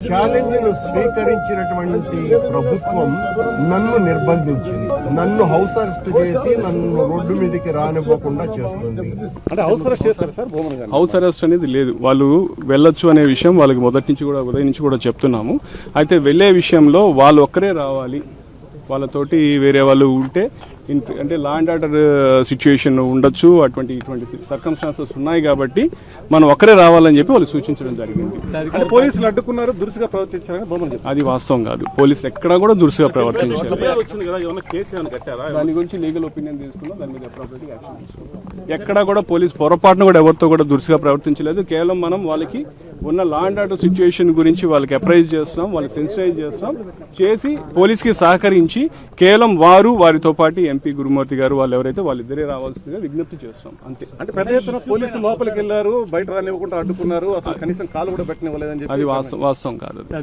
Challenge ను స్వీకరించినటువంటి ప్రభుత్వం నన్ను నిర్బంధించింది, నన్ను హౌస్ అరెస్ట్ చేసి నన్ను రోడ్డు మీదకి రానివ్వకుండా చేస్తుంది. అంటే హౌస్ అరెస్ట్ చేస్తారు సార్ భూమన్ గారు? హౌస్ అరెస్ట్ అనేది లేదు, వాళ్ళు వెళ్ళొచ్చు అనే విషయం వాళ్ళకి మొదటి నుంచి కూడా ఉదయం నుంచి కూడా చెప్తున్నాము. అయితే వెళ్లే విషయంలో వాళ్ళు ఒక్కరే రావాలి, వాళ్ళతోటి వేరే వాళ్ళు ఉంటే అంటే లా అండ్ ఆర్డర్ సిచ్యుయేషన్ ఉండొచ్చు, ఇటువంటి సర్కమ్స్టాన్సెస్ ఉన్నాయి కాబట్టి మనం ఒక్కరే రావాలని చెప్పి వాళ్ళు సూచించడం జరిగింది. అంటే పోలీసులు అడ్డుకున్నారు, దురుసుగా ప్రవర్తించారని భూమన్ చెప్పారు. అది వాస్తవం కాదు, పోలీసులు ఎక్కడా కూడా దురుసుగా ప్రవర్తించారు. వచ్చింది కదా, ఏమన్నా కేసు ఏమైనా కట్టారా? దాని గురించి లీగల్ ఒపీనియన్ తీసుకున్నాం, దాని మీద అప్రోప్రియేట్ యాక్షన్ తీసుకున్నాం. ఎక్కడా కూడా పోలీసు పొరపాటును కూడా ఎవరితో కూడా దురుసుగా ప్రవర్తించలేదు. కేవలం మనం వాళ్ళకి ఉన్న లా అండ్ ఆర్డర్ సిచ్యుయేషన్ గురించి వాళ్ళకి అప్రైజ్ చేస్తున్నాం, వాళ్ళకి సెన్సిటైజ్ చేస్తున్నాం, చేసి పోలీస్కి సహకరించి కేవలం వారితో పాటు ఎంపీ గురుమూర్తి గారు వాళ్ళు ఎవరైతే వాళ్ళిద్దరే రావాల్సిందిగా విజ్ఞప్తి చేస్తాం అంతే. అంటే పెద్ద ఎత్తున పోలీసులు లోపలికి వెళ్లారు, బయట రానివ్వకుండా అడ్డుకున్నారు, అసలు కనీసం కాలు కూడా పెట్టనివ్వలేదని చెప్పి అది వాస్తవం కాదు.